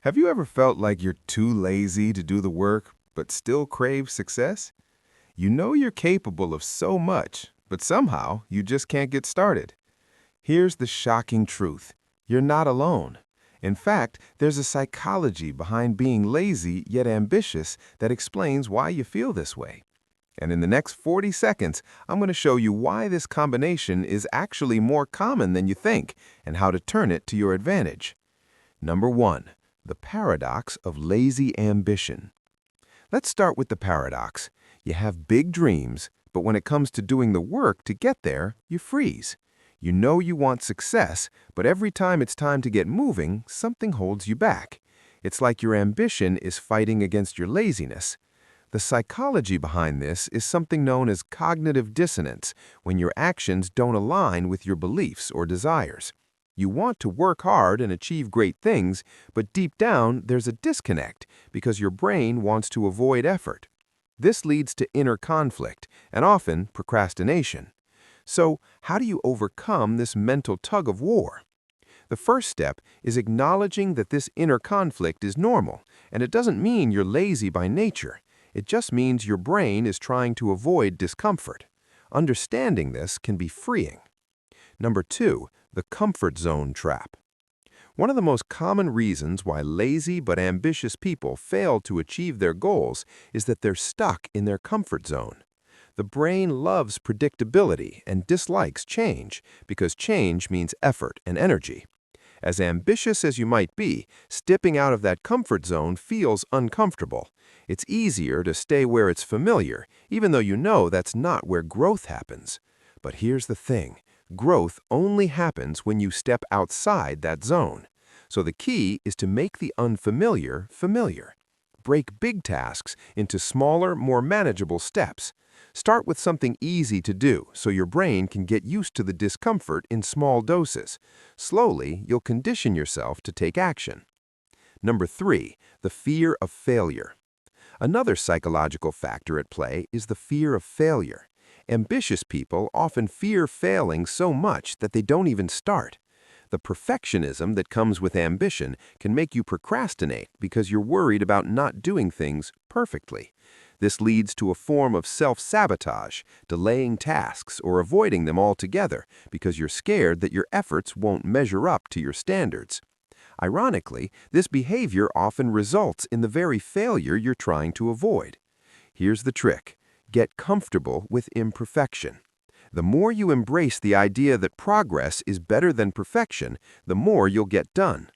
Have you ever felt like you're too lazy to do the work, but still crave success? You know you're capable of so much, but somehow you just can't get started. Here's the shocking truth. You're not alone. In fact, there's a psychology behind being lazy yet ambitious that explains why you feel this way. And in the next 40 seconds, I'm going to show you why this combination is actually more common than you think and how to turn it to your advantage. Number 1. The paradox of lazy ambition. Let's start with the paradox. You have big dreams, but when it comes to doing the work to get there, you freeze. You know you want success, but every time it's time to get moving, something holds you back. It's like your ambition is fighting against your laziness. The psychology behind this is something known as cognitive dissonance, when your actions don't align with your beliefs or desires. You want to work hard and achieve great things, but deep down there's a disconnect because your brain wants to avoid effort. This leads to inner conflict and often procrastination. So, how do you overcome this mental tug of war? The first step is acknowledging that this inner conflict is normal, and it doesn't mean you're lazy by nature. It just means your brain is trying to avoid discomfort. Understanding this can be freeing. Number 2, the comfort zone trap. One of the most common reasons why lazy but ambitious people fail to achieve their goals is that they're stuck in their comfort zone. The brain loves predictability and dislikes change because change means effort and energy. As ambitious as you might be, stepping out of that comfort zone feels uncomfortable. It's easier to stay where it's familiar, even though you know that's not where growth happens. But here's the thing. Growth only happens when you step outside that zone. So the key is to make the unfamiliar familiar. Break big tasks into smaller, more manageable steps. Start with something easy to do so your brain can get used to the discomfort in small doses. Slowly, you'll condition yourself to take action. Number 3, the fear of failure. Another psychological factor at play is the fear of failure. Ambitious people often fear failing so much that they don't even start. The perfectionism that comes with ambition can make you procrastinate because you're worried about not doing things perfectly. This leads to a form of self-sabotage, delaying tasks or avoiding them altogether because you're scared that your efforts won't measure up to your standards. Ironically, this behavior often results in the very failure you're trying to avoid. Here's the trick. Get comfortable with imperfection. The more you embrace the idea that progress is better than perfection, the more you'll get done.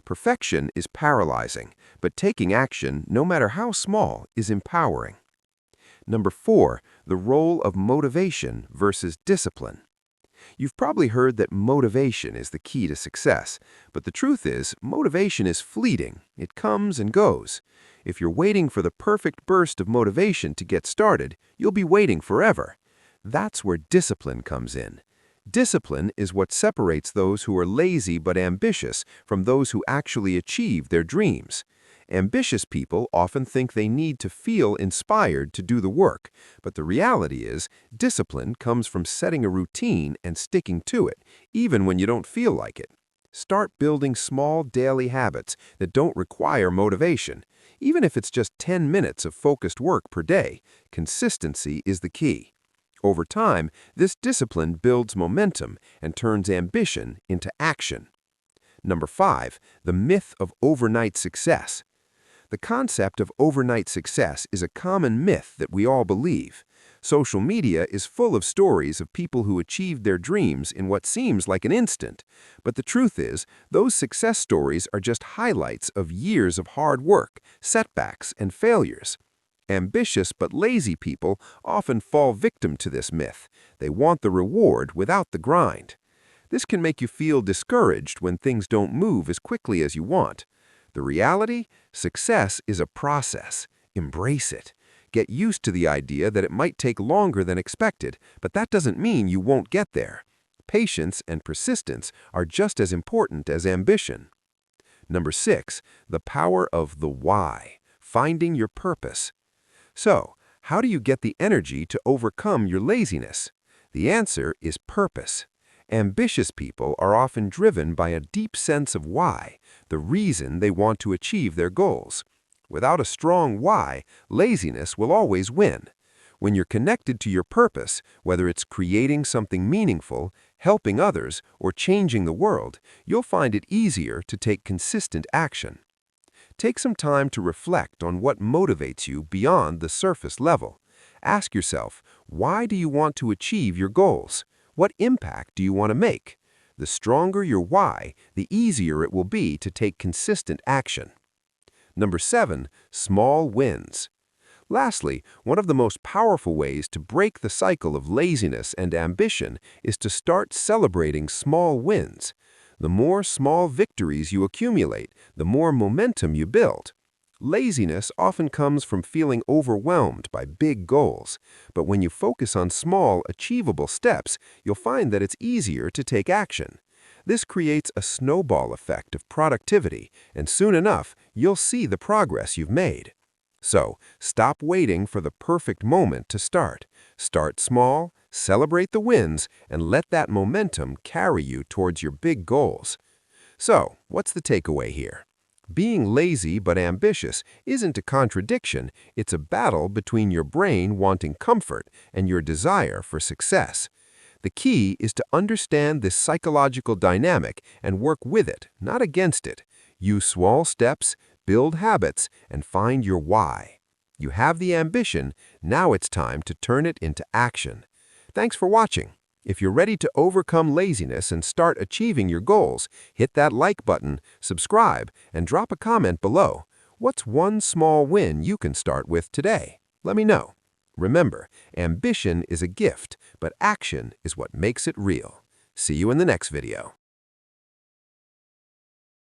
Perfection is paralyzing, but taking action, no matter how small, is empowering. Number 4, the role of motivation versus discipline. You've probably heard that motivation is the key to success, but the truth is, motivation is fleeting. It comes and goes. If you're waiting for the perfect burst of motivation to get started, you'll be waiting forever. That's where discipline comes in. Discipline is what separates those who are lazy but ambitious from those who actually achieve their dreams. Ambitious people often think they need to feel inspired to do the work, but the reality is, discipline comes from setting a routine and sticking to it, even when you don't feel like it. Start building small daily habits that don't require motivation. Even if it's just 10 minutes of focused work per day, consistency is the key. Over time, this discipline builds momentum and turns ambition into action. Number 5, the myth of overnight success. The concept of overnight success is a common myth that we all believe. Social media is full of stories of people who achieved their dreams in what seems like an instant. But the truth is, those success stories are just highlights of years of hard work, setbacks, and failures. Ambitious but lazy people often fall victim to this myth. They want the reward without the grind. This can make you feel discouraged when things don't move as quickly as you want. The reality? Success is a process. Embrace it. Get used to the idea that it might take longer than expected, but that doesn't mean you won't get there. Patience and persistence are just as important as ambition. Number 6, the power of the why. Finding your purpose. So, how do you get the energy to overcome your laziness? The answer is purpose. Ambitious people are often driven by a deep sense of why, the reason they want to achieve their goals. Without a strong why, laziness will always win. When you're connected to your purpose, whether it's creating something meaningful, helping others, or changing the world, you'll find it easier to take consistent action. Take some time to reflect on what motivates you beyond the surface level. Ask yourself, why do you want to achieve your goals? What impact do you want to make? The stronger your why, the easier it will be to take consistent action. Number 7, small wins. Lastly, one of the most powerful ways to break the cycle of laziness and ambition is to start celebrating small wins. The more small victories you accumulate, the more momentum you build. Laziness often comes from feeling overwhelmed by big goals, but when you focus on small, achievable steps, you'll find that it's easier to take action. This creates a snowball effect of productivity, and soon enough, you'll see the progress you've made. So, stop waiting for the perfect moment to start. Start small, celebrate the wins, and let that momentum carry you towards your big goals. So, what's the takeaway here? Being lazy but ambitious isn't a contradiction, it's a battle between your brain wanting comfort and your desire for success. The key is to understand this psychological dynamic and work with it, not against it. Use small steps, build habits, and find your why. You have the ambition, now it's time to turn it into action. Thanks for watching. If you're ready to overcome laziness and start achieving your goals, hit that like button, subscribe, and drop a comment below. What's one small win you can start with today? Let me know. Remember, ambition is a gift, but action is what makes it real. See you in the next video.